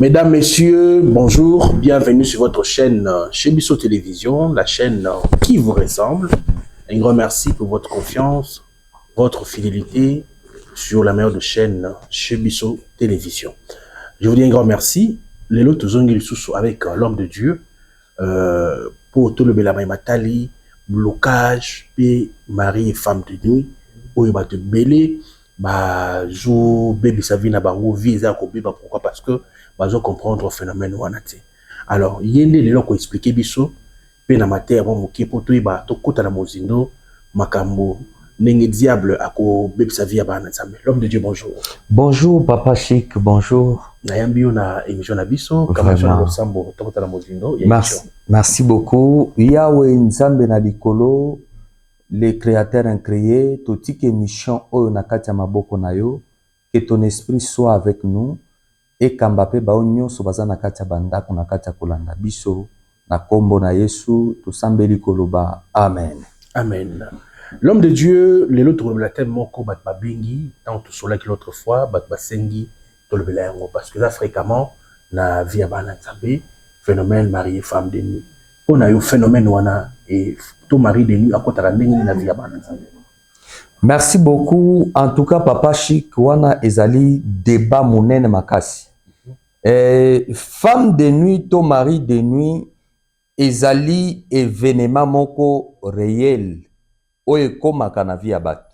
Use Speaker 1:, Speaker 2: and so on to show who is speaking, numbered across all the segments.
Speaker 1: Mesdames, Messieurs, bonjour, bienvenue sur votre chaîne chez Bissot Télévision, la chaîne qui vous ressemble. Un grand merci pour votre confiance, votre fidélité sur la meilleure de chaîne chez Bissot Télévision. Je vous dis un grand merci. Les lots sont avec l'homme de Dieu pour tout le Belama Matali, blocage, paix, mari et femme de nuit, où il va te belé, bah, jou, baby sa vie n'a pas visa, pourquoi? Parce que bazo comprendre le phénomène wanate. Alors, yende les loko expliquer biso, pe na matière bon moki poto iba to kota na mozindo makambo nenge diable ako beb sa vie ba na nzambe. L'homme de Dieu, bonjour.
Speaker 2: Bonjour Papa Chic, bonjour.
Speaker 1: Na yambi na émission na biso kama cho sambo to kota na mozindo.
Speaker 2: Merci beaucoup. Yahweh nzambe na likolo, le créateur incréé, totike émission oyo na kati ya maboko na yo, que ton esprit soit avec nous. Et kambape ba nyonso baza na kati ya bandako na kati ya kolanda biso na kombo na Yesu tosambeli koloba amen.
Speaker 1: Amen. L'homme de Dieu, les autres le thème moko bat babengi tant tout cela que l'autre fois bat basengi to le belango parce que là fréquemment na vie ya bana nzambe phénomène marié femme de nuit. On a eu phénomène wana et to mari de nuit à kota la ndenge na vie ya bana nzambe.
Speaker 2: Merci beaucoup. En tout cas, Papa Chic, wana ezali débat monene makasi. Femme de nuit, to mari de nuit, ezali événement moko réel. Oye komaka na vie ya bato.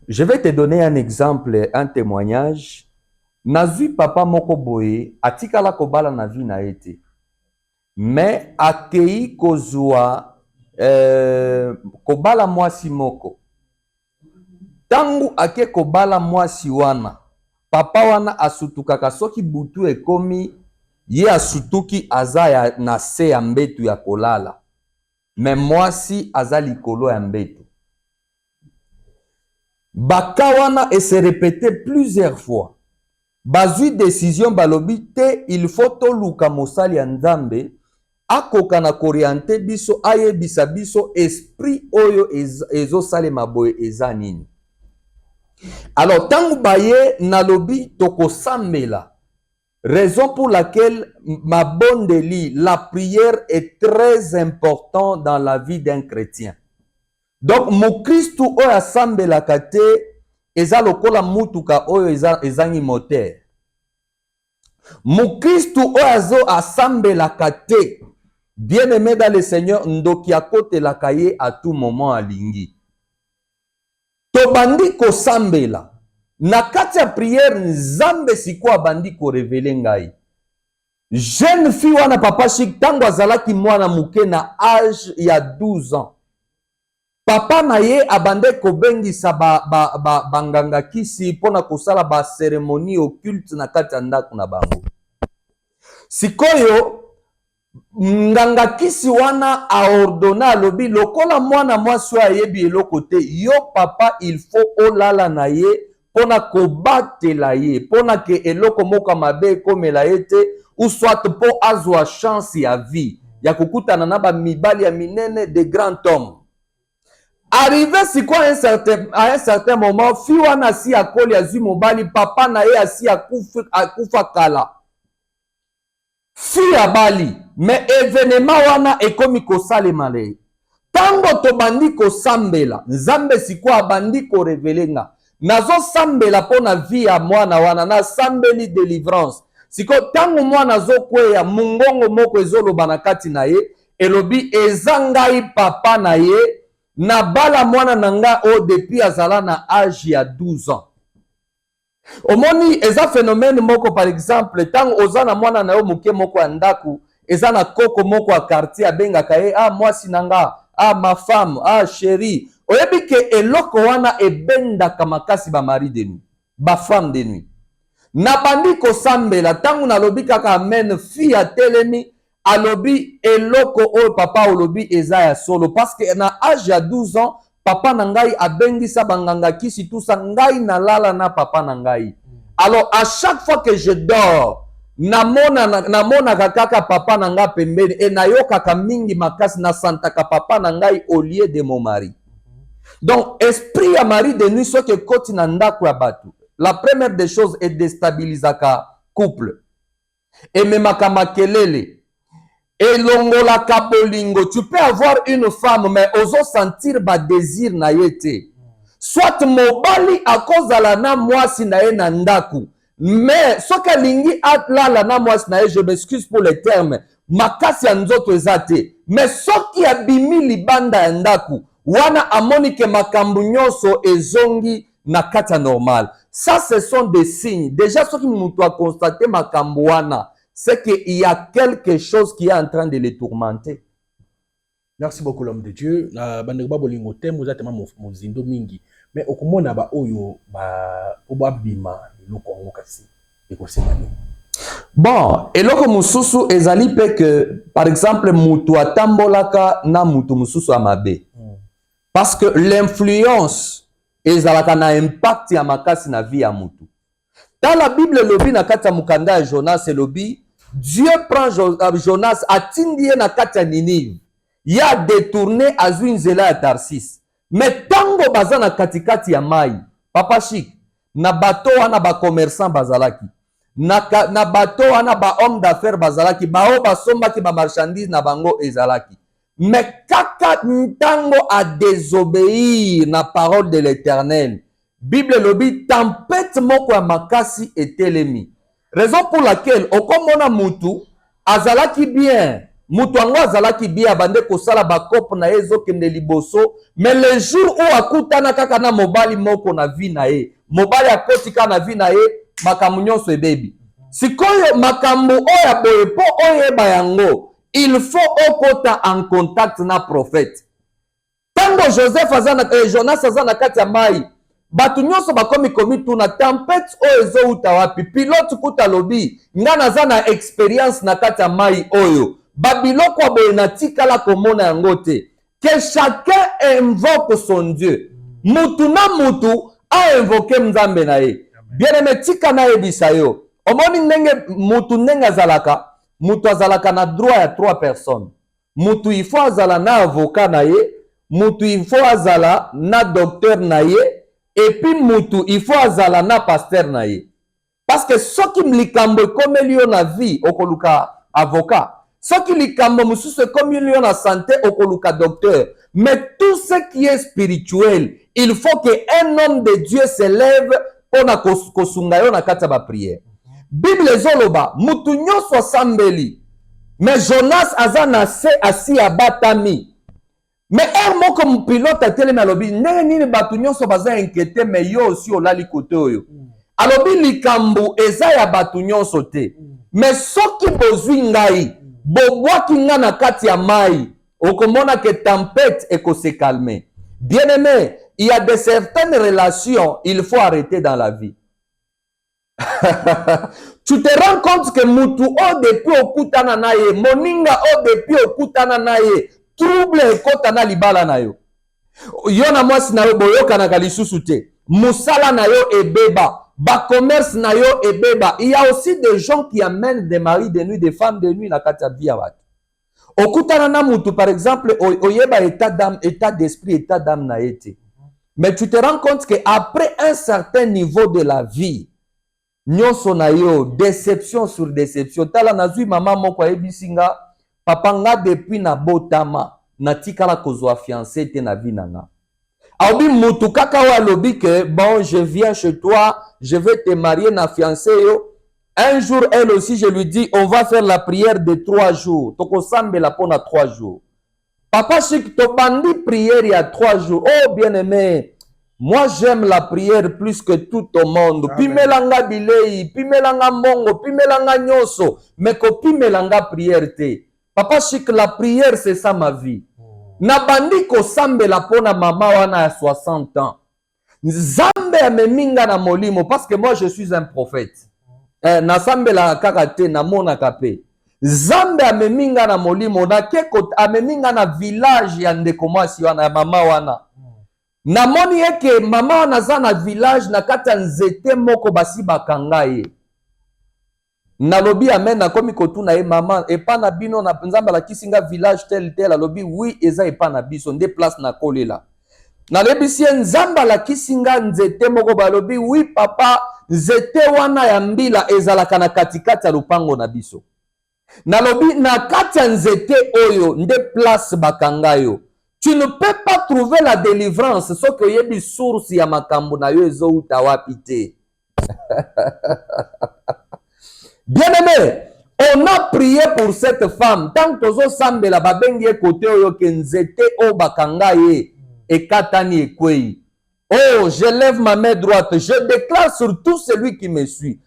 Speaker 2: Je vais te donner un exemple, un témoignage. Nazui papa moko boye, atikala kobala na vie na ete. Mais akei kozua kobala mwasi moko. Tangu ake kobala mwasi wana, papa wana asutukaka soki butu ekomi, ye asutuki aza ya na se ya mbetu ya kolala. Mais mwasi aza likolo ya mbetu. Baka wana et se répéter plusieurs fois. Bazui décision balobi te, il faut to luka mosali ya nzambe, akoka na koriente biso, aye bisa biso, esprit oyo ezo sale maboye eza nini. Alors, tangu baye nalobi toko sambela, raison pour laquelle ma bonne délit, la prière est très importante dans la vie d'un chrétien. Donc, mon Christ oyo sambela kate, eza lokola mutuka oyo ezangi moteur. Mon Christ oyo sambela kate, bien aimé dans le Seigneur, ndoki akote la kaye à tout moment alingi. Tobandi ko sambela. Na kati ya prière nzambe siko bandi ko révéler ngai. Jeune fille wana Papa Chic tango azalaki mwana muke na âge ya 12 ans. Papa na ye abande ko bengisa banganga kisi pona kosala ba cérémonie occulte na kati ya ndako na bango. Sikoyo nganga kisi wana aordona lobi lokola mwana mwasi ayebi eloko te, yo papa il faut olala na ye pona kobatela ye pona ke eloko moka mabe komela ye te, ou soit po azwa chance ya vie ya kokutana na ba mibali ya minene de grand homme. Arrivé siko à un certain moment, fi wana si akoli azwi mobali, papa na ye asi akufa kala. Fi abali, mais événement wana ekomi kosalema le. Tango tobandi ko sambela, nzambe siko abandi ko revelenga. Nazo sambela pona vie ya mwana wana, na sambeli délivrance. Siko tango mwana zo kweya mungongo moko ezoloba na kati na ye, elobi ezangai papa na ye, na bala mwana nanga o depuis azala na âge ya 12 ans. Omoni eza phénomène moko par exemple, tango ozana mwana na yo muke moko ya ndaku, eza na koko moko ya quartier abengaka ye, ah mwasi nanga, ah ma femme, ah chérie. Oyebi ke eloko wana ebendaka makasi ba mari de nuit, ba femme de nuit. Na bandi ko sambela tango na lobi kaka amen fi ya telemi, alobi eloko o papa olobi eza ya solo parce que na âge ya 12 ans papa na ngai abengisa banganga kisi tout ça ngai na lala na papa na ngai. Alors à chaque fois que je dors namona kaka papa na nga pembeni et nayoka ka mingi makasi na santaka papa na ngai au lieu de mon mari. Donc esprit ya mari de nuit ce que koti na ndako ya batu. La première des choses est déstabilisaka couple. Ememaka makelele. Elongolaka bolingo. Tu peux avoir une femme, mais ozo sentir ba désir na yete. Soit mobali a cause la na mwasi na ye na ndaku. Mais soka lingi atlala na mwasi na ye, je m'excuse pour les termes. Makasi ya nzoto ezate. Mais soki abimi libanda ya ndaku. Wana amonike makambu nyonso ezongi na kata normal. Ça, ce sont des signes. Déjà, ce qui nous doit constater makambu wana, c'est qu'il y a quelque chose qui est en train de les tourmenter.
Speaker 1: Merci beaucoup l'homme de Dieu. Bandegba bolingo tem vous êtes mozindo mingi. Mais okomona ba oyo ba oba bima le Congo kasi. Ekosemani.
Speaker 2: Bon, eloko mususu ezali pe que par exemple mutu atambolaka na mutu mususu amabe. Parce que l'influence ezalaka na impact ya makasi na vie ya mutu. Dans la Bible lobi na kati ya mukanda ya Jonas lobi, Dieu prend Jonas atindi na kati ya Ninive. Ya détourné azwi nzela ya Tarsis. Mais tango baza na katikati ya mai, papa chic, na bato wana ba commerçant bazalaki. Na bato wana ba homme d'affaires bazalaki, bao basombaki ba marchandise na bango ezalaki. Mais kaka ntango a désobéir na parole de l'Éternel. Bible lobi tempête moko ya makasi etelemi. Raison pour laquelle okomona mutu azalaki bien. Mutu ango azalaki bien abande kosala bakopo na ye ezokende liboso. Mais le jour où akutana kaka na mobali moko na vie na ye, mobali akoti kaka na vie na ye, makambu nyonso ebebi. Sikoyo makambu oya boye po oyeba yango, il faut okota en contact na prophète. Tango Joseph azana Jonas azana kati ya mai, batu nyonso bakomi komi tuna tempête oyo ezouta wapi. Pilote kuta lobi nga naza na expérience na kati ya mai oyo. Babiloko wa boye na tikala komona yango te. Que chacun invoque son Dieu. Mutu na mutu a invoqué Nzambe na ye. Bien aimé tika na yebisa yo. Omoni ndenge mutu ndenge azalaka. Mutu azalaka na droit ya 3 personnes. Mutu il faut azala na avocat na ye. Mutu il faut azala na docteur na ye. Et puis mutu il faut azala na pasteur na ye. Parce que soki mlikambo komeli yo na vie okoluka avocat. Soki likambo mususu komeli yo na santé okoluka docteur. Mais tout ce qui est spirituel, il faut que un homme de Dieu s'élève pona kosunga yo na kati ba prière. Bible zoloba mutu nyonso sambeli. Mais Jonas azana se asi abatami. Mais moko mpilote atelemi alobi ndenge nini batu nyonso baza inquiété mais yo aussi olali kote oyo. Alobi likambo eza ya batu nyonso te. Mais soki bozwi ngai bobwaki nga na kati ya mai okomona que tempête eko se calmer. Bien aimé, il y a de certaines relations il faut arrêter dans la vie. Tu te rends compte que mutu o depuis okutana na ye, moninga o depuis okutana na ye, trouble ekota na libala na yo. Yo na mwasi na yo boyoka na lisusu te. Musala na yo ebeba. Ba commerce na yo ebeba. Il y a aussi des gens qui amènent des maris de nuit, des femmes de nuit na kati ya vie ya watu. Okutana na mutu par exemple oyeba état d'âme, état d'esprit, état d'âme na yete. Mais tu te rends compte que après un certain niveau de la vie, nyonso na yo déception sur déception. Tala nazui mama moko ebisinga papa nga depuis na botama na tikala kozwa fiancé te na vie nanga. Aobi mutu kaka wa lobi que bon je viens chez toi, je vais te marier na fiancé yo. Un jour elle aussi je lui dis on va faire la prière de 3 jours. Toko sambe la pona 3 jours. Papa chic to bandi prière il y a 3 jours. Oh bien aimé. Moi, j'aime la prière plus que tout au monde. Pimelanga bilei, pimelanga mongo, pimelanga nyoso. Mais ko pimelanga prière te. Papa chic, la prière, c'est ça ma vie. Nabandi ko sambe la pona mama wana à 60 ans. Zambe ameminga na molimo parce que moi, je suis un prophète. Na sambe la kakate na mona kape. Zambe ameminga na molimo. Na keko ameminga na village ya ndeko mwasi wana mama wana. Namoni eke mama anaza na village na kata nzete moko basi bakanga ye. Nalobi amen na komi kotuna ye mama epa na bino na nzamba la kisinga village tel tel alobi oui eza epa na biso nde place na kolela. nalebisi ye nzambe alakisi nga nzete moko balobi wi papa nzete wana ya mbila ezalaka na katikati ya lupango na biso. Nalobi na kati ya nzete oyo nde place bakanga yo. Tu ne peux pas trouver la délivrance soki oyebi source ya makambo na yo ezouta wapi te. Bien-aimé, on a prié pour cette femme. Tant que tozo sambela babengi côté oyo ke nzete o bakanga ye ekatani ekwei. Oh, je lève ma main droite, je déclare sur tout celui qui me suit.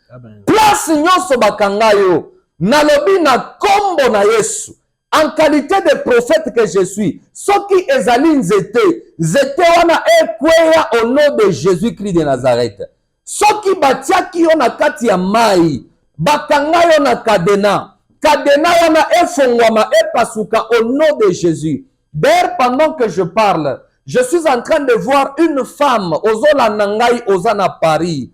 Speaker 2: Place nyonso bakanga yo. Nalobi na kombo na Yesu. En qualité de prophète que je suis, soki ezali nzete, nzete wana ekweya au nom de Jésus-Christ de Nazareth. Soki batiaki yo na kati ya mai, bakanga yo na kadena, kadena wana efongwama epasuka au nom de Jésus. D'ailleurs, pendant que je parle, je suis en train de voir une femme ozola nangai ozana Paris.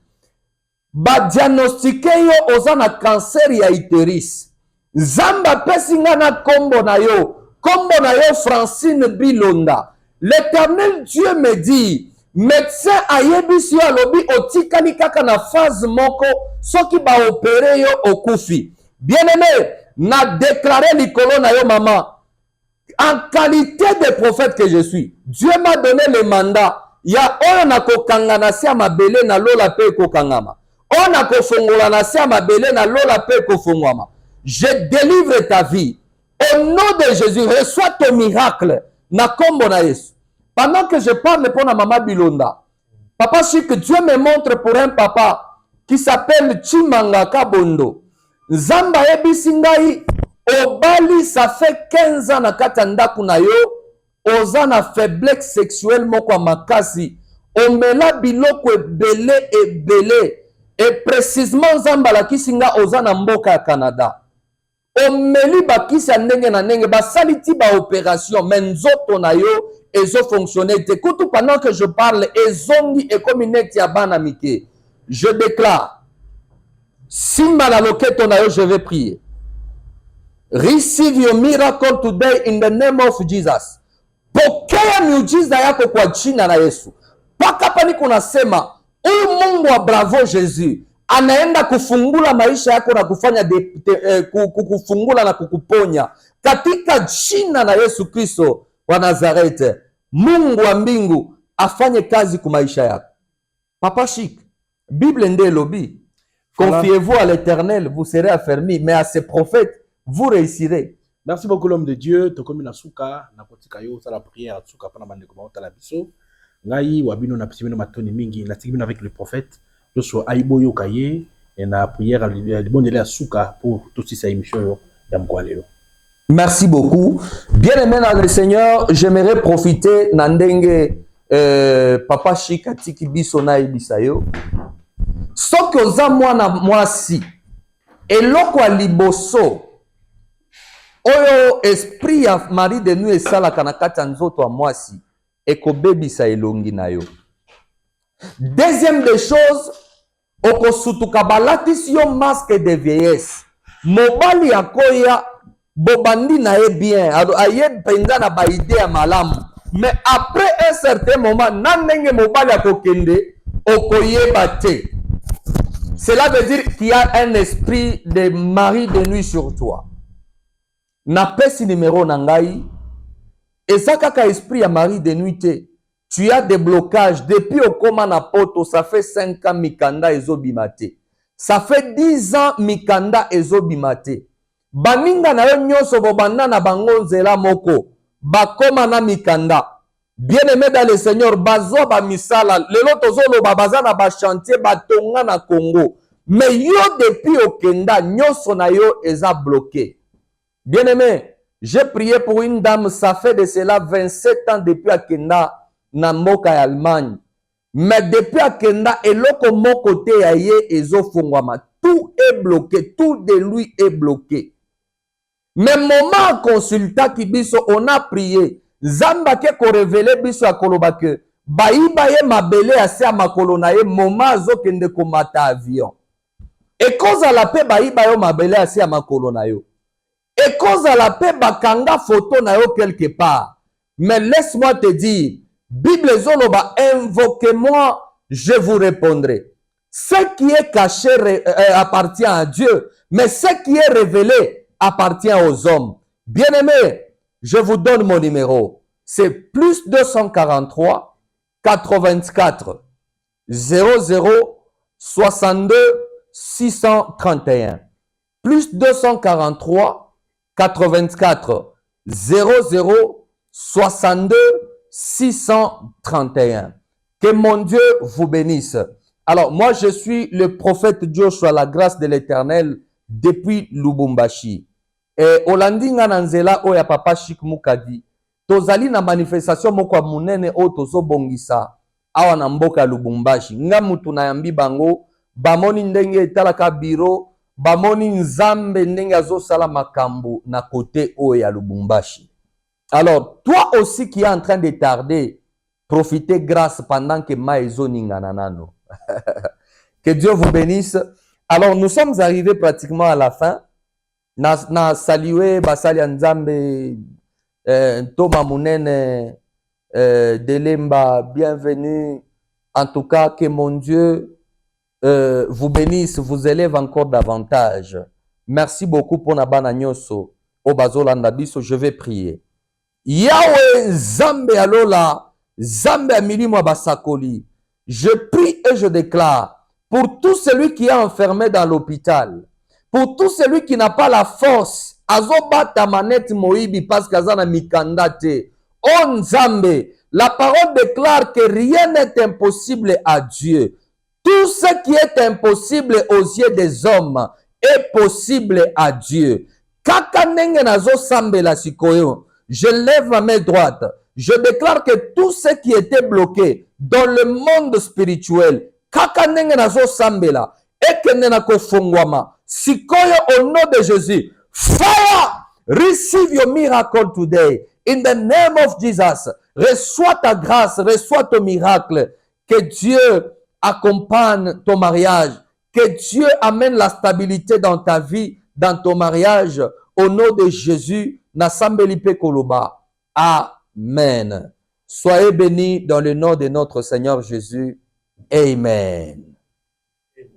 Speaker 2: Ba diagnostiqué yo ozana cancer ya utérus. Zamba pesinga na kombo na yo Francine Bilonda. L'Éternel Dieu me dit, médecin ayebisi yo alobi otikali kaka na phase moko soki ba opéré yo okufi. Bien-aimé, na déclaré likolo na yo maman. En qualité de prophète que je suis, Dieu m'a donné le mandat. Ya oyo na kokanga na sia mabele na lola pe kokangama. Oyo na kofongola na sia mabele na lola pe kofongwama. Je délivre ta vie. Au nom de Jésus, reçois ton miracle. Na kombo na Yesu. Pendant que je parle pour la maman Bilonda, Papa Chic, Dieu me montre pour un papa qui s'appelle Chimanga Kabondo. Zamba ebisingai obali, ça fait 15 ans na katanda kuna yo, ozana faiblesse sexuelle moko makasi. Omela biloko ebele. Et précisément Zamba la kisinga ozana mboka ya Canada. Omeli bakisi ya ndenge na ndenge basaliti ba opération menzoto na yo ezo fonctionner te kutu pendant que je parle ezongi ekomineti ya bana mike. Je déclare simba la loketo na yo, je vais prier. Receive your miracle today in the name of Jesus. Pokea miujiza yako kwa jina la Yesu. Paka pani kuna sema huyu Mungu wa bravo Jésus anaenda kufungula maisha yako na kufanya kukufungula na kukuponya katika jina la Yesu Kristo wa Nazareth. Mungu wa mbingu afanye kazi kwa maisha yako. Papa Chic, Bible nde lobi, confiez-vous à l'Éternel, vous serez affermis, mais à ses prophètes vous réussirez.
Speaker 1: Merci beaucoup l'homme de Dieu. Tokomi na suka na kotika yo sala prière suka pana bande ko ta la biso. Ngai wabino na psimino matoni mingi na tikibino avec le prophète. Je suis aibo yo kaye et na prière libondele à suka pour tout ces émissions ya mkwalelo.
Speaker 2: Merci beaucoup. Bien-aimé dans le Seigneur, j'aimerais profiter nandenge Papa Chic atiki biso na ibisayo. Soki oza mwana mwasi eloko ya liboso oyo esprit ya mari de nuit esalaka na kati ya nzoto ya mwasi ekobebisa elongi na yo. Deuxième des choses, okosutuka balatisi yo masque de vieillesse. Mobali akoya bobandi na ye bien, aye penza na ba idée ya malamu. Mais après un certain moment, na ndenge mobali akokende okoyeba te. Cela veut dire qu'il y a un esprit de mari de nuit sur toi. Na pesi numéro nangai. Et ça kaka esprit ya mari de nuit te. Tu as des blocages depuis au coma na poto, ça fait 5 ans mikanda ezobimate. Ça fait 10 ans mikanda ezobimate. Baninga na yo nyonso bobanda na bango nzela moko. Bakoma na mikanda. Bien-aimé dans le Seigneur, bazwa ba misala, lelo tozolo babaza na ba chantier batonga na Congo. Mais yo depuis okenda nyonso na yo eza bloqué. Bien-aimé, j'ai prié pour une dame, ça fait de cela 27 ans depuis akenda na mboka ya Allemagne. Mais depuis akenda eloko moko te ya ye ezofungwama. Tout est bloqué, tout de lui est bloqué. Mais moment consulta ki biso on a prié. Zamba ke ko révélé biso akoloba ke bayiba ye mabele ase makolo na ye moment azokende komata avion. Et koza la pe bayiba yo mabele ase makolo na yo. Et koza la pe bakanga photo na yo quelque part. Mais laisse-moi te dire, Bible zoloba, invoquez-moi, je vous répondrai. Ce qui est caché appartient à Dieu, mais ce qui est révélé appartient aux hommes. Bien-aimés, je vous donne mon numéro. C'est plus 243 84 00 62 631. Plus 243 84 00 62 631. Que mon Dieu vous bénisse. Alors, moi, je suis le prophète Joshua, la grâce de l'Éternel, depuis Lubumbashi. Et Olandi Ngananzela, oya papa Chik Mukadi, tozali na manifestation moko munene o tozo bongisa, awa na mboka Lubumbashi. Nga mutu na yambi bango, bamoni ndenge etalaka biro, bamoni nzambe ndenge azosala makambo na côté oya Lubumbashi. Alors, toi aussi qui est en train de tarder, profitez grâce pendant que Maïzo Ningananano. Que Dieu vous bénisse. Alors, nous sommes arrivés pratiquement à la fin. Na salué Basali Nzambe, Thomas Mounene, Delemba, bienvenue. En tout cas, que mon Dieu vous bénisse, vous élève encore davantage. Merci beaucoup pour Nabana Nyoso. Obazolanda biso, je vais prier. Yahweh Zambe Alola, Zambe Amilimo Basakoli. Je prie et je déclare pour tout celui qui est enfermé dans l'hôpital, pour tout celui qui n'a pas la force, Azobata Manette Moïbi parce qu'Azana Mikandate, On Zambe, la parole déclare que rien n'est impossible à Dieu. Tout ce qui est impossible aux yeux des hommes est possible à Dieu. Kakanenge Nazo Sambe la Sikoyo. Je lève ma main droite. Je déclare que tout ce qui était bloqué dans le monde spirituel, kakanenge nazo sambela, ekende na kofungwama. Sikoyo au nom de Jésus. Fire! Receive your miracle today. In the name of Jesus. Reçois ta grâce, reçois ton miracle. Que Dieu accompagne ton mariage. Que Dieu amène la stabilité dans ta vie, dans ton mariage. Au nom de Jésus. Nasambelipe Koloba. Amen. Soyez bénis dans le nom de notre Seigneur Jésus. Amen.